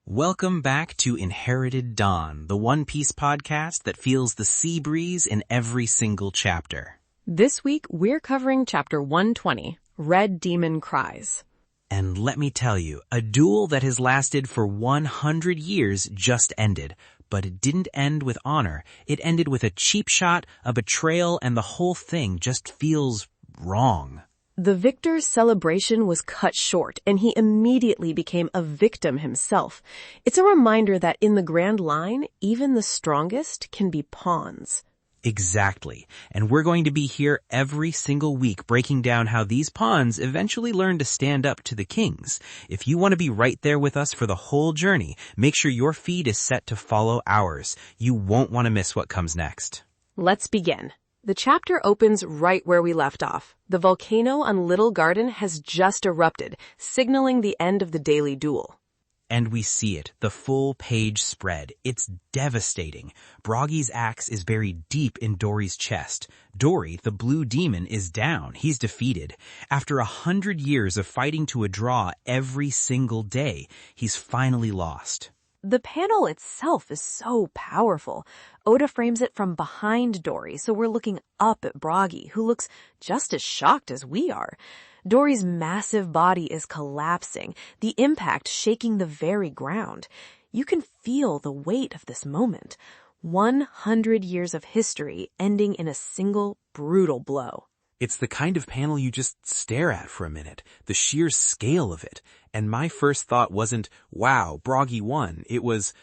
Welcome back to Inherited Dawn, the One Piece podcast that feels the sea breeze in every single chapter. This week, we're covering Chapter 120, Red Demon Cries. And let me tell you, a duel that has lasted for 100 years just ended. But it didn't end with honor. It ended with a cheap shot, a betrayal, and the whole thing just feels wrong. The victor's celebration was cut short, and he immediately became a victim himself. It's a reminder that in the grand line, even the strongest can be pawns. Exactly. And we're going to be here every single week breaking down how these pawns eventually learn to stand up to the kings. If you want to be right there with us for the whole journey, make sure your feed is set to follow ours. You won't want to miss what comes next. Let's begin. The chapter opens right where we left off. The volcano on Little Garden has just erupted, signaling the end of the daily duel. And we see it, the full page spread. It's devastating. Brogy's axe is buried deep in Dory's chest. Dory, the blue demon, is down. He's defeated. After 100 years of fighting to a draw every single day, he's finally lost. The panel itself is so powerful. Oda frames it from behind Dory, so we're looking up at Brogy, who looks just as shocked as we are. Dory's massive body is collapsing, the impact shaking the very ground. You can feel the weight of this moment. 100 years of history ending in a single brutal blow. It's the kind of panel you just stare at for a minute, the sheer scale of it. And my first thought wasn't, wow, Brogy won. It was,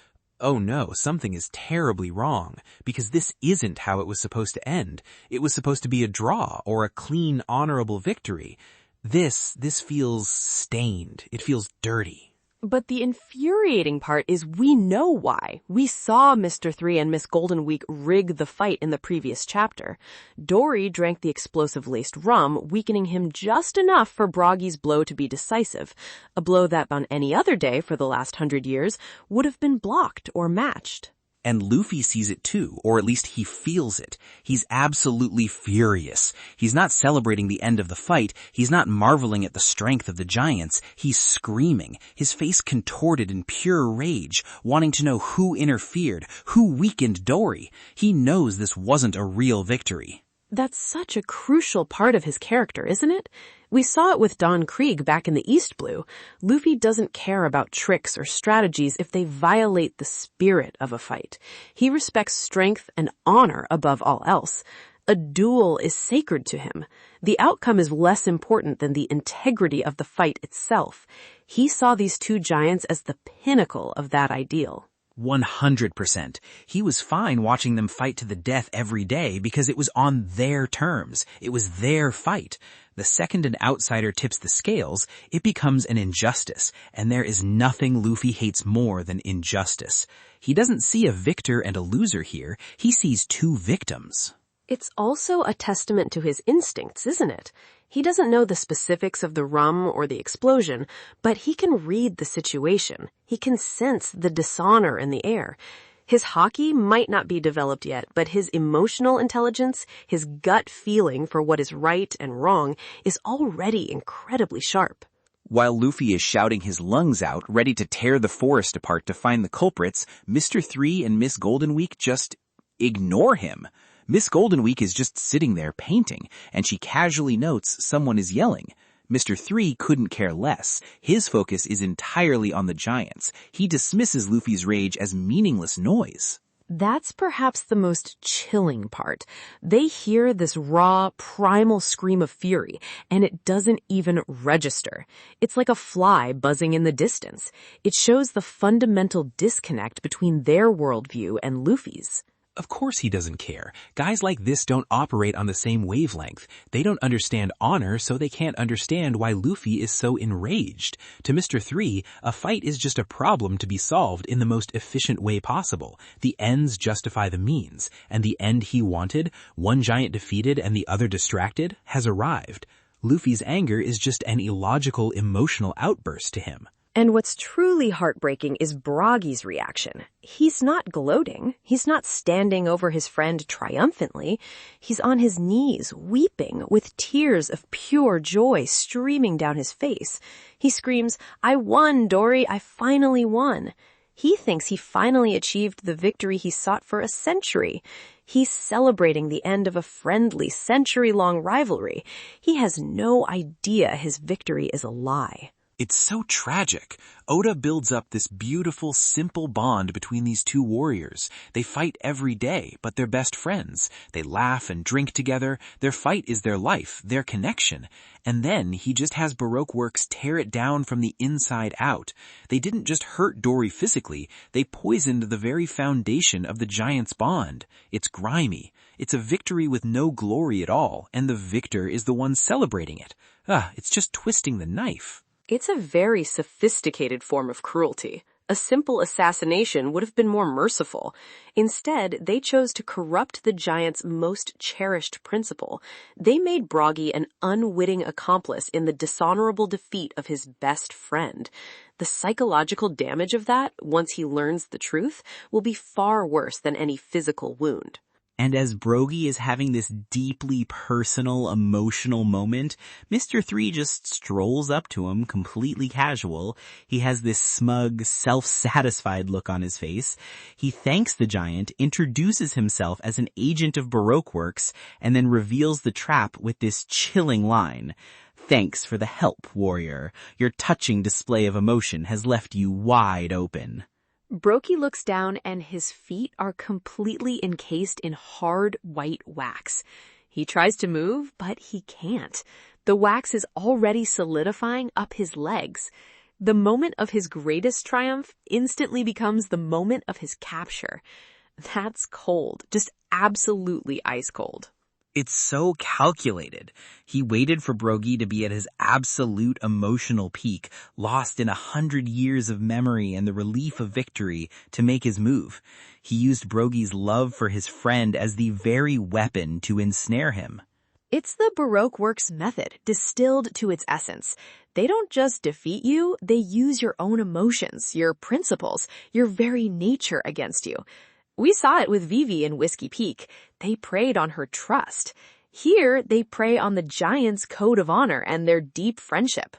oh no, something is terribly wrong, because this isn't how it was supposed to end. It was supposed to be a draw or a clean, honorable victory. This feels stained. It feels dirty. But the infuriating part is we know why. We saw Mr. 3 and Miss Golden Week rig the fight in the previous chapter. Dory drank the explosive-laced rum, weakening him just enough for Brogy's blow to be decisive, a blow that on any other day for the last 100 years would have been blocked or matched. And Luffy sees it too, or at least he feels it. He's absolutely furious. He's not celebrating the end of the fight. He's not marveling at the strength of the giants. He's screaming, his face contorted in pure rage, wanting to know who interfered, who weakened Dory. He knows this wasn't a real victory. That's such a crucial part of his character, isn't it? We saw it with Don Krieg back in the East Blue. Luffy doesn't care about tricks or strategies if they violate the spirit of a fight. He respects strength and honor above all else. A duel is sacred to him. The outcome is less important than the integrity of the fight itself. He saw these two giants as the pinnacle of that ideal. 100%. He was fine watching them fight to the death every day because it was on their terms. It was their fight. The second an outsider tips the scales, it becomes an injustice, and there is nothing Luffy hates more than injustice. He doesn't see a victor and a loser here. He sees two victims. It's also a testament to his instincts, isn't it? He doesn't know the specifics of the rum or the explosion, but he can read the situation. He can sense the dishonor in the air. His haki might not be developed yet, but his emotional intelligence, his gut feeling for what is right and wrong, is already incredibly sharp. While Luffy is shouting his lungs out, ready to tear the forest apart to find the culprits, Mr. 3 and Miss Golden Week just ignore him. Miss Golden Week is just sitting there painting, and she casually notes someone is yelling. Mr. 3 couldn't care less. His focus is entirely on the giants. He dismisses Luffy's rage as meaningless noise. That's perhaps the most chilling part. They hear this raw, primal scream of fury, and it doesn't even register. It's like a fly buzzing in the distance. It shows the fundamental disconnect between their worldview and Luffy's. Of course he doesn't care. Guys like this don't operate on the same wavelength. They don't understand honor, so they can't understand why Luffy is so enraged. To Mr. 3, a fight is just a problem to be solved in the most efficient way possible. The ends justify the means, and the end he wanted, one giant defeated and the other distracted, has arrived. Luffy's anger is just an illogical emotional outburst to him. And what's truly heartbreaking is Brogy's reaction. He's not gloating. He's not standing over his friend triumphantly. He's on his knees, weeping, with tears of pure joy streaming down his face. He screams, "I won, Dorry! I finally won!" He thinks he finally achieved the victory he sought for a century. He's celebrating the end of a friendly, century-long rivalry. He has no idea his victory is a lie. It's so tragic. Oda builds up this beautiful, simple bond between these two warriors. They fight every day, but they're best friends. They laugh and drink together. Their fight is their life, their connection. And then he just has Baroque Works tear it down from the inside out. They didn't just hurt Dorry physically, they poisoned the very foundation of the giants' bond. It's grimy. It's a victory with no glory at all, and the victor is the one celebrating it. It's just twisting the knife. It's a very sophisticated form of cruelty. A simple assassination would have been more merciful. Instead, they chose to corrupt the giant's most cherished principle. They made Brogy an unwitting accomplice in the dishonorable defeat of his best friend. The psychological damage of that, once he learns the truth, will be far worse than any physical wound. And as Brogy is having this deeply personal, emotional moment, Mr. 3 just strolls up to him, completely casual. He has this smug, self-satisfied look on his face. He thanks the giant, introduces himself as an agent of Baroque Works, and then reveals the trap with this chilling line. "Thanks for the help, warrior. Your touching display of emotion has left you wide open." Brogy looks down and his feet are completely encased in hard white wax. He tries to move, but he can't. The wax is already solidifying up his legs. The moment of his greatest triumph instantly becomes the moment of his capture. That's cold, just absolutely ice cold. It's so calculated. He waited for Brogy to be at his absolute emotional peak, lost in 100 years of memory and the relief of victory, to make his move. He used Brogy's love for his friend as the very weapon to ensnare him. It's the Baroque Works method, distilled to its essence. They don't just defeat you, they use your own emotions, your principles, your very nature against you. We saw it with Vivi in Whiskey Peak. They preyed on her trust. Here, they prey on the giant's code of honor and their deep friendship.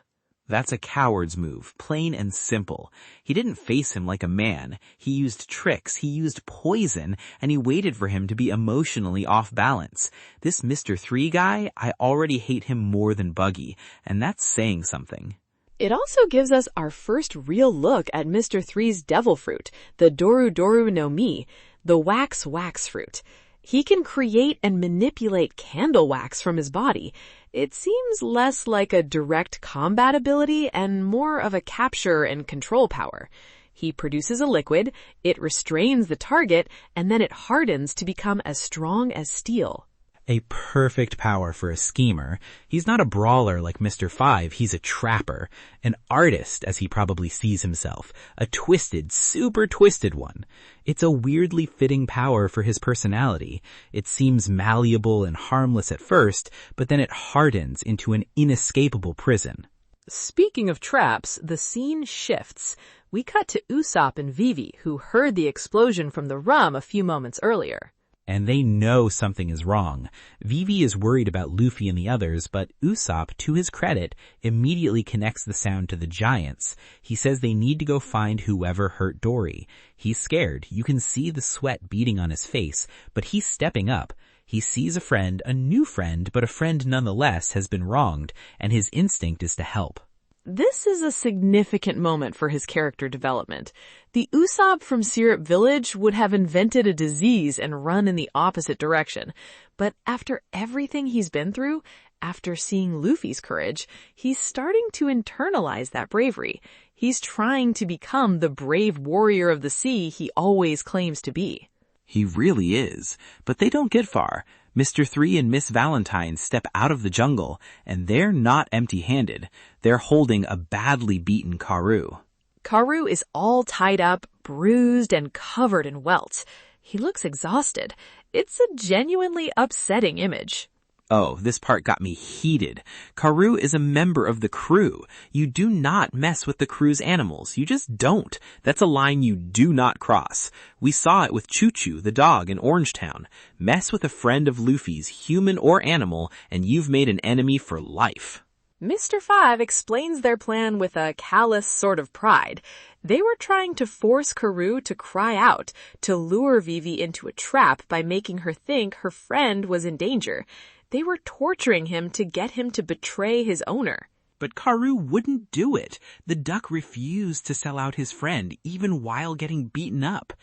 That's a coward's move, plain and simple. He didn't face him like a man. He used tricks, he used poison, and he waited for him to be emotionally off balance. This Mr. 3 guy, I already hate him more than Buggy, and that's saying something. It also gives us our first real look at Mr. 3's devil fruit, the Doru no Mi, the wax fruit. He can create and manipulate candle wax from his body. It seems less like a direct combat ability and more of a capture and control power. He produces a liquid, it restrains the target, and then it hardens to become as strong as steel. A perfect power for a schemer. He's not a brawler like Mr. 5, he's a trapper. An artist, as he probably sees himself. A twisted, super twisted one. It's a weirdly fitting power for his personality. It seems malleable and harmless at first, but then it hardens into an inescapable prison. Speaking of traps, the scene shifts. We cut to Usopp and Vivi, who heard the explosion from the rum a few moments earlier. And they know something is wrong. Vivi is worried about Luffy and the others, but Usopp, to his credit, immediately connects the sound to the giants. He says they need to go find whoever hurt Dorry. He's scared. You can see the sweat beading on his face, but he's stepping up. He sees a friend, a new friend, but a friend nonetheless has been wronged, and his instinct is to help. This is a significant moment for his character development. The Usopp from Syrup Village would have invented a disease and run in the opposite direction. But after everything he's been through, after seeing Luffy's courage, he's starting to internalize that bravery. He's trying to become the brave warrior of the sea he always claims to be. He really is, but they don't get far. Mr. 3 and Miss Valentine step out of the jungle, and they're not empty-handed. They're holding a badly beaten Karoo. Karoo is all tied up, bruised, and covered in welts. He looks exhausted. It's a genuinely upsetting image. Oh, this part got me heated. Karoo is a member of the crew. You do not mess with the crew's animals. You just don't. That's a line you do not cross. We saw it with Choo Choo, the dog in Orangetown. Mess with a friend of Luffy's, human or animal, and you've made an enemy for life. Mr. Five explains their plan with a callous sort of pride. They were trying to force Karoo to cry out, to lure Vivi into a trap by making her think her friend was in danger. They were torturing him to get him to betray his owner. But Karoo wouldn't do it. The duck refused to sell out his friend, even while getting beaten up.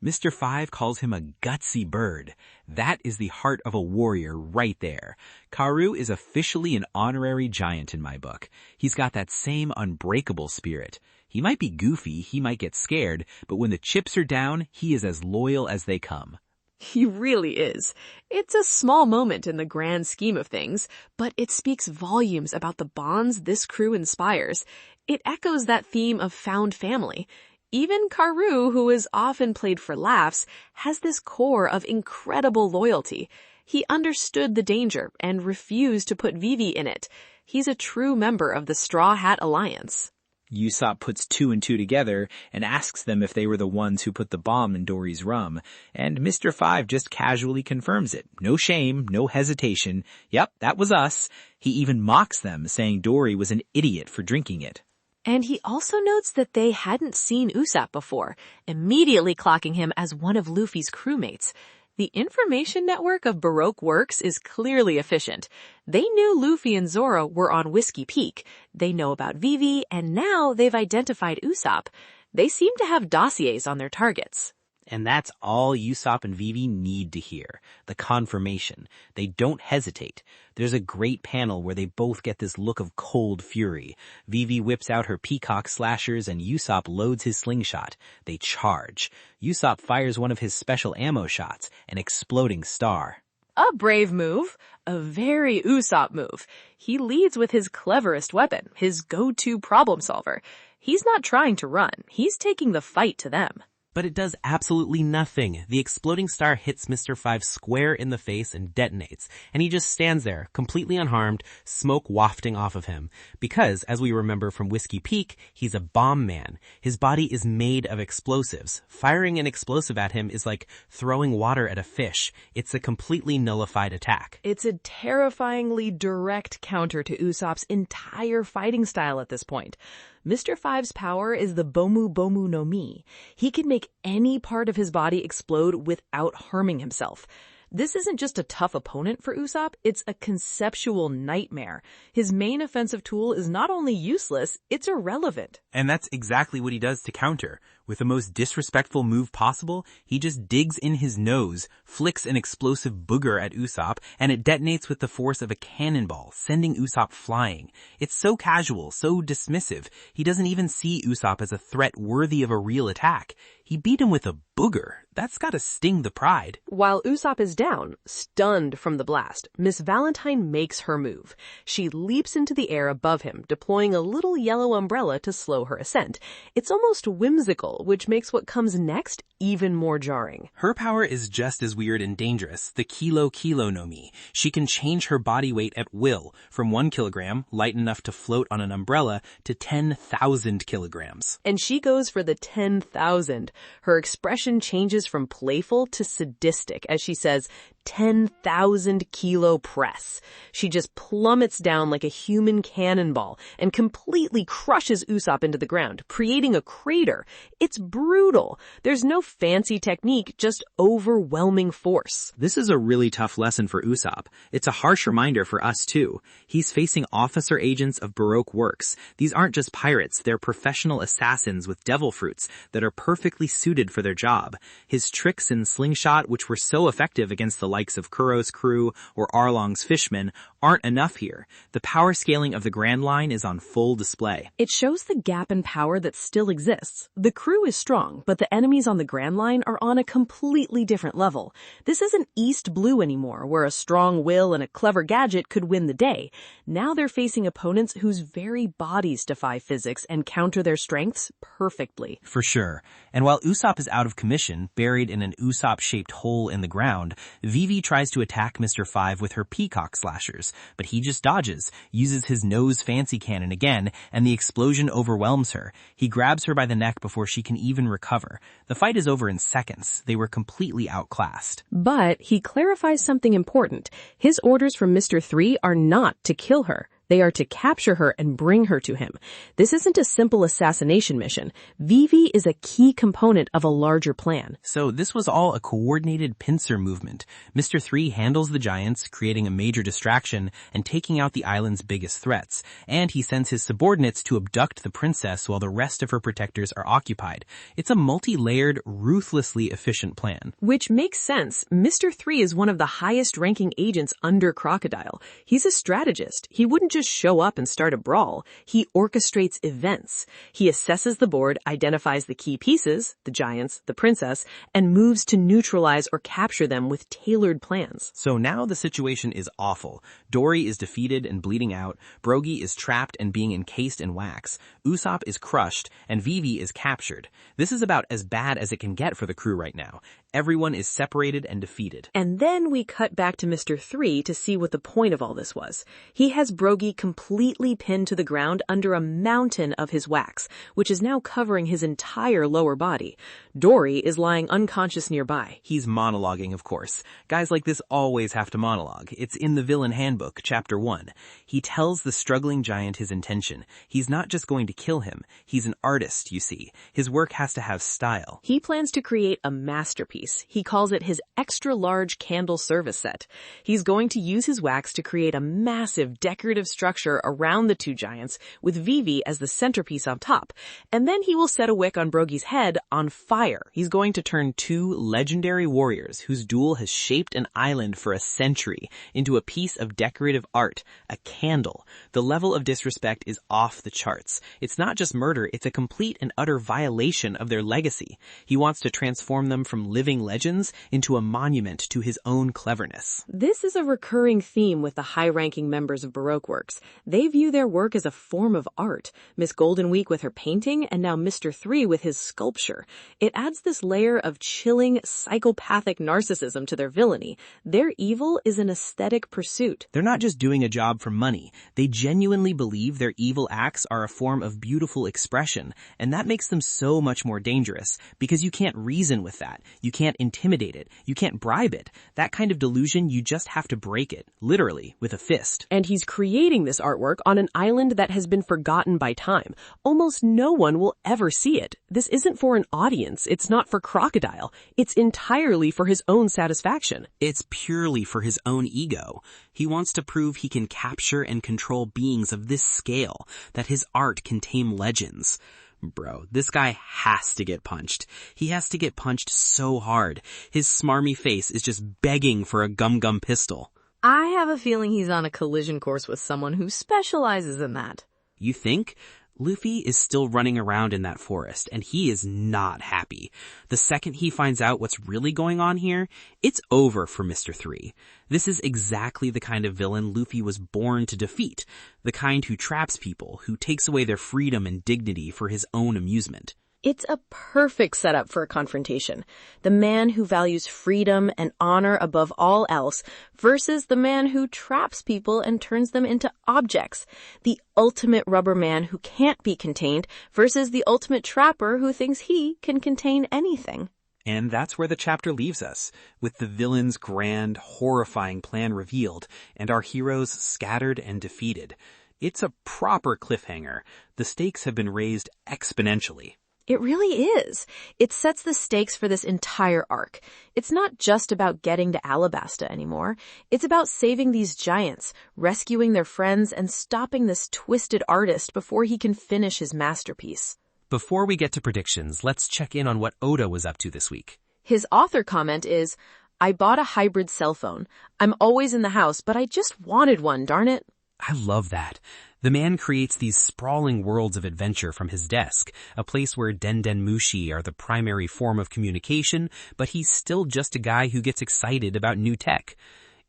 Mr. Five calls him a gutsy bird. That is the heart of a warrior right there. Karoo is officially an honorary giant in my book. He's got that same unbreakable spirit. He might be goofy, he might get scared, but when the chips are down, he is as loyal as they come. He really is. It's a small moment in the grand scheme of things, but it speaks volumes about the bonds this crew inspires. It echoes that theme of found family. Even Karoo, who is often played for laughs, has this core of incredible loyalty. He understood the danger and refused to put Vivi in it. He's a true member of the Straw Hat Alliance. Usopp puts 2 and 2 together and asks them if they were the ones who put the bomb in Dory's rum, and Mr. Five just casually confirms it. No shame, no hesitation. Yep, that was us. He even mocks them, saying Dory was an idiot for drinking it. And he also notes that they hadn't seen Usopp before, immediately clocking him as one of Luffy's crewmates. The information network of Baroque Works is clearly efficient. They knew Luffy and Zoro were on Whiskey Peak. They know about Vivi, and now they've identified Usopp. They seem to have dossiers on their targets. And that's all Usopp and Vivi need to hear. The confirmation. They don't hesitate. There's a great panel where they both get this look of cold fury. Vivi whips out her peacock slashers and Usopp loads his slingshot. They charge. Usopp fires one of his special ammo shots, an exploding star. A brave move. A very Usopp move. He leads with his cleverest weapon, his go-to problem solver. He's not trying to run. He's taking the fight to them. But it does absolutely nothing. The exploding star hits Mr. Five square in the face and detonates, and he just stands there, completely unharmed, smoke wafting off of him. Because, as we remember from Whiskey Peak, he's a bomb man. His body is made of explosives. Firing an explosive at him is like throwing water at a fish. It's a completely nullified attack. It's a terrifyingly direct counter to Usopp's entire fighting style at this point. Mr. Five's power is the Bomu Bomu no Mi. He can make any part of his body explode without harming himself. This isn't just a tough opponent for Usopp, it's a conceptual nightmare. His main offensive tool is not only useless, it's irrelevant. And that's exactly what he does to counter. With the most disrespectful move possible, he just digs in his nose, flicks an explosive booger at Usopp, and it detonates with the force of a cannonball, sending Usopp flying. It's so casual, so dismissive. He doesn't even see Usopp as a threat worthy of a real attack. He beat him with a booger. That's gotta sting the pride. While Usopp is down, stunned from the blast, Miss Valentine makes her move. She leaps into the air above him, deploying a little yellow umbrella to slow her ascent. It's almost whimsical, which makes what comes next even more jarring. Her power is just as weird and dangerous, the Kilo Kilo no Mi. She can change her body weight at will, from 1 kilogram, light enough to float on an umbrella, to 10,000 kilograms. And she goes for the 10,000. Her expression changes from playful to sadistic as she says, 10,000 kilo press. She just plummets down like a human cannonball and completely crushes Usopp into the ground, creating a crater. It's brutal. There's no fancy technique, just overwhelming force. This is a really tough lesson for Usopp. It's a harsh reminder for us too. He's facing officer agents of Baroque Works. These aren't just pirates, they're professional assassins with devil fruits that are perfectly suited for their job. His tricks in slingshot, which were so effective against the likes of Kuro's crew or Arlong's fishmen, aren't enough here. The power scaling of the Grand Line is on full display. It shows the gap in power that still exists. The crew is strong, but the enemies on the Grand Line are on a completely different level. This isn't East Blue anymore, where a strong will and a clever gadget could win the day. Now they're facing opponents whose very bodies defy physics and counter their strengths perfectly. For sure. And while Usopp is out of commission, buried in an Usopp-shaped hole in the ground, Vivi Vivi tries to attack Mr. 5 with her peacock slashers, but he just dodges, uses his nose fancy cannon again, and the explosion overwhelms her. He grabs her by the neck before she can even recover. The fight is over in seconds. They were completely outclassed. But he clarifies something important. His orders from Mr. 3 are not to kill her. They are to capture her and bring her to him. This isn't a simple assassination mission. Vivi is a key component of a larger plan. So this was all a coordinated pincer movement. Mr. 3 handles the giants, creating a major distraction and taking out the island's biggest threats. And he sends his subordinates to abduct the princess while the rest of her protectors are occupied. It's a multi-layered, ruthlessly efficient plan. Which makes sense. Mr. 3 is one of the highest-ranking agents under Crocodile. He's a strategist. He wouldn't just show up and start a brawl. He orchestrates events. He assesses the board, identifies the key pieces, the giants, the princess, and moves to neutralize or capture them with tailored plans. So now the situation is awful. Dorry is defeated and bleeding out, Brogy is trapped and being encased in wax, Usopp is crushed, and Vivi is captured. This is about as bad as it can get for the crew right now. Everyone is separated and defeated. And then we cut back to Mr. 3 to see what the point of all this was. He has Brogy completely pinned to the ground under a mountain of his wax, which is now covering his entire lower body. Dorry is lying unconscious nearby. He's monologuing, of course. Guys like this always have to monologue. It's in the Villain Handbook, Chapter 1. He tells the struggling giant his intention. He's not just going to kill him. He's an artist, you see. His work has to have style. He plans to create a masterpiece. He calls it his extra-large candle service set. He's going to use his wax to create a massive decorative structure around the two giants, with Vivi as the centerpiece on top. And then he will set a wick on Brogy's head on fire. He's going to turn two legendary warriors whose duel has shaped an island for a century into a piece of decorative art, a candle. The level of disrespect is off the charts. It's not just murder, it's a complete and utter violation of their legacy. He wants to transform them from living legends into a monument to his own cleverness. This is a recurring theme with the high-ranking members of Baroque Works. They view their work as a form of art. Miss Goldenweek with her painting, and now Mr. 3 with his sculpture. It adds this layer of chilling, psychopathic narcissism to their villainy. Their evil is an aesthetic pursuit. They're not just doing a job for money. They genuinely believe their evil acts are a form of beautiful expression, and that makes them so much more dangerous, because you can't reason with that. You can't intimidate it. You can't bribe it. That kind of delusion, you just have to break it, literally, with a fist. And he's creating this artwork on an island that has been forgotten by time. Almost no one will ever see it. This isn't for an audience. It's not for Crocodile. It's entirely for his own satisfaction. It's purely for his own ego. He wants to prove he can capture and control beings of this scale, that his art can tame legends. Bro, this guy has to get punched. He has to get punched so hard. His smarmy face is just begging for a gum-gum pistol. I have a feeling he's on a collision course with someone who specializes in that. You think? Luffy is still running around in that forest, and he is not happy. The second he finds out what's really going on here, it's over for Mr. 3. This is exactly the kind of villain Luffy was born to defeat, the kind who traps people, who takes away their freedom and dignity for his own amusement. It's a perfect setup for a confrontation. The man who values freedom and honor above all else versus the man who traps people and turns them into objects. The ultimate rubber man who can't be contained versus the ultimate trapper who thinks he can contain anything. And that's where the chapter leaves us, with the villain's grand, horrifying plan revealed, and our heroes scattered and defeated. It's a proper cliffhanger. The stakes have been raised exponentially. It really is. It sets the stakes for this entire arc. It's not just about getting to Alabasta anymore. It's about saving these giants, rescuing their friends, and stopping this twisted artist before he can finish his masterpiece. Before we get to predictions, let's check in on what Oda was up to this week. His author comment is, "I bought a hybrid cell phone. I'm always in the house, but I just wanted one, darn it." I love that. The man creates these sprawling worlds of adventure from his desk, a place where Mushi are the primary form of communication, but he's still just a guy who gets excited about new tech.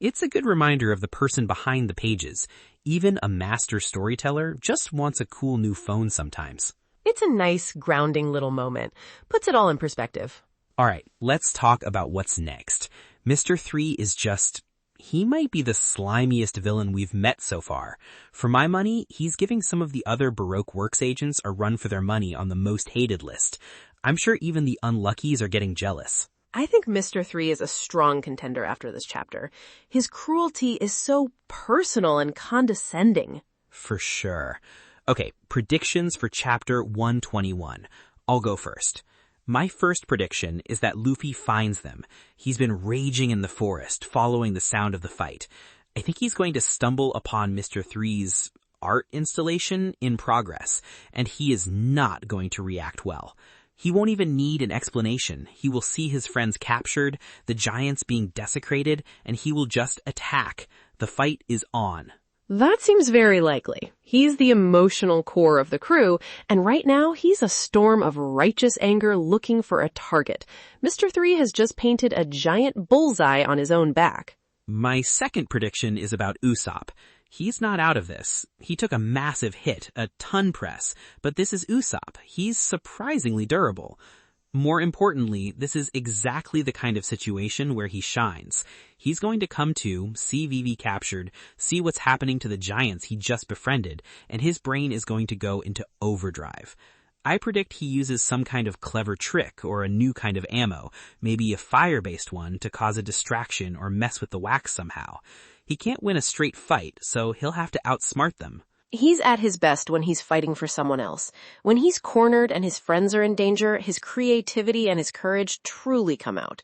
It's a good reminder of the person behind the pages. Even a master storyteller just wants a cool new phone sometimes. It's a nice, grounding little moment. Puts it all in perspective. All right, let's talk about what's next. Mr. 3 is he might be the slimiest villain we've met so far. For my money, he's giving some of the other Baroque Works agents a run for their money on the most hated list. I'm sure even the unluckies are getting jealous. I think Mr. 3 is a strong contender after this chapter. His cruelty is so personal and condescending. For sure. Okay, predictions for chapter 121. I'll go first. My first prediction is that Luffy finds them. He's been raging in the forest, following the sound of the fight. I think he's going to stumble upon Mr. 3's art installation in progress, and he is not going to react well. He won't even need an explanation. He will see his friends captured, the giants being desecrated, and he will just attack. The fight is on. That seems very likely. He's the emotional core of the crew, and right now he's a storm of righteous anger looking for a target. Mr. 3 has just painted a giant bullseye on his own back. My second prediction is about Usopp. He's not out of this. He took a massive hit, a ton press, but this is Usopp. He's surprisingly durable. More importantly, this is exactly the kind of situation where he shines. He's going to come to, see Vivi captured, see what's happening to the giants he just befriended, and his brain is going to go into overdrive. I predict he uses some kind of clever trick or a new kind of ammo, maybe a fire-based one, to cause a distraction or mess with the wax somehow. He can't win a straight fight, so he'll have to outsmart them. He's at his best when he's fighting for someone else. When he's cornered and his friends are in danger, his creativity and his courage truly come out.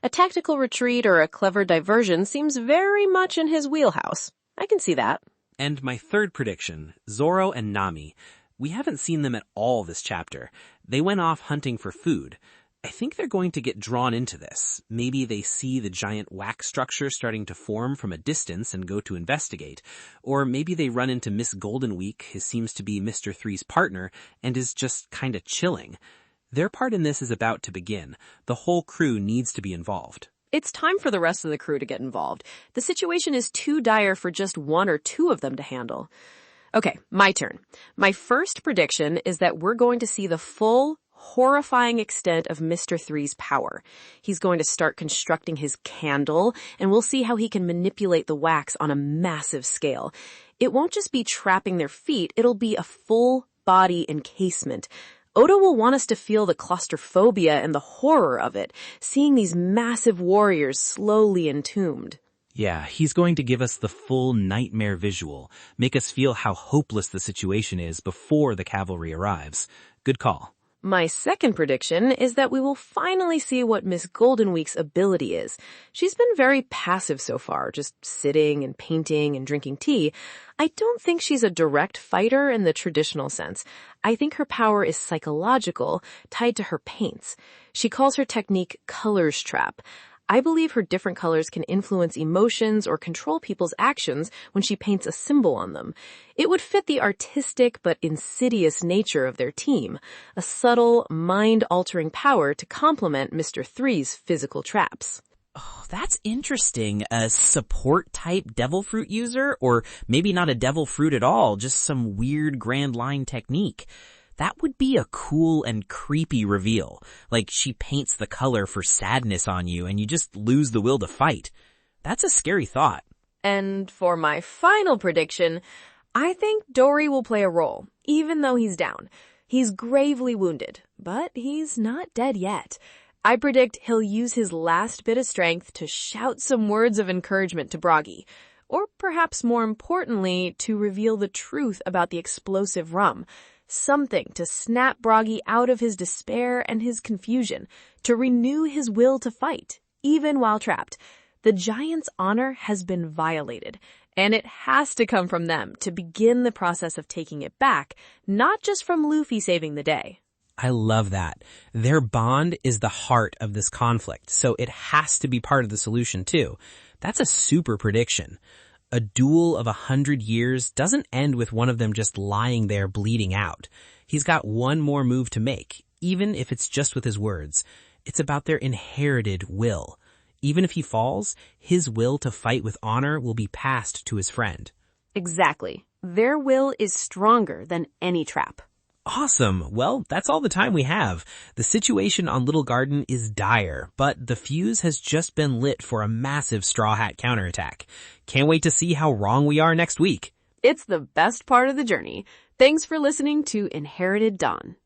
A tactical retreat or a clever diversion seems very much in his wheelhouse. I can see that. And my third prediction, Zoro and Nami. We haven't seen them at all this chapter. They went off hunting for food. I think they're going to get drawn into this. Maybe they see the giant wax structure starting to form from a distance and go to investigate. Or maybe they run into Miss Goldenweek, who seems to be Mr. 3's partner, and is just kinda chilling. Their part in this is about to begin. The whole crew needs to be involved. It's time for the rest of the crew to get involved. The situation is too dire for just one or two of them to handle. Okay, my turn. My first prediction is that we're going to see the full, horrifying extent of Mr. 3's power. He's going to start constructing his candle, and we'll see how he can manipulate the wax on a massive scale. It won't just be trapping their feet, it'll be a full body encasement. Oda will want us to feel the claustrophobia and the horror of it, seeing these massive warriors slowly entombed. Yeah, he's going to give us the full nightmare visual, make us feel how hopeless the situation is before the cavalry arrives. Good call. My second prediction is that we will finally see what Miss Goldenweek's ability is. She's been very passive so far, just sitting and painting and drinking tea. I don't think she's a direct fighter in the traditional sense. I think her power is psychological, tied to her paints. She calls her technique colors trap. I believe her different colors can influence emotions or control people's actions when she paints a symbol on them. It would fit the artistic but insidious nature of their team, a subtle, mind-altering power to complement Mr. 3's physical traps. Oh, that's interesting. A support-type devil fruit user? Or maybe not a devil fruit at all, just some weird grand line technique. That would be a cool and creepy reveal. Like she paints the color for sadness on you and you just lose the will to fight. That's a scary thought. And for my final prediction, I think Dorry will play a role, even though he's down. He's gravely wounded, but he's not dead yet. I predict he'll use his last bit of strength to shout some words of encouragement to Brogy. Or perhaps more importantly, to reveal the truth about the explosive rum. Something to snap Brogy out of his despair and his confusion, to renew his will to fight, even while trapped. The giant's honor has been violated, and it has to come from them to begin the process of taking it back, not just from Luffy saving the day. I love that. Their bond is the heart of this conflict, so it has to be part of the solution too. That's a super prediction. A duel of 100 years doesn't end with one of them just lying there bleeding out. He's got one more move to make, even if it's just with his words. It's about their inherited will. Even if he falls, his will to fight with honor will be passed to his friend. Exactly. Their will is stronger than any trap. Awesome. Well, that's all the time we have. The situation on Little Garden is dire, but the fuse has just been lit for a massive Straw Hat counterattack. Can't wait to see how wrong we are next week. It's the best part of the journey. Thanks for listening to Inherited Dawn.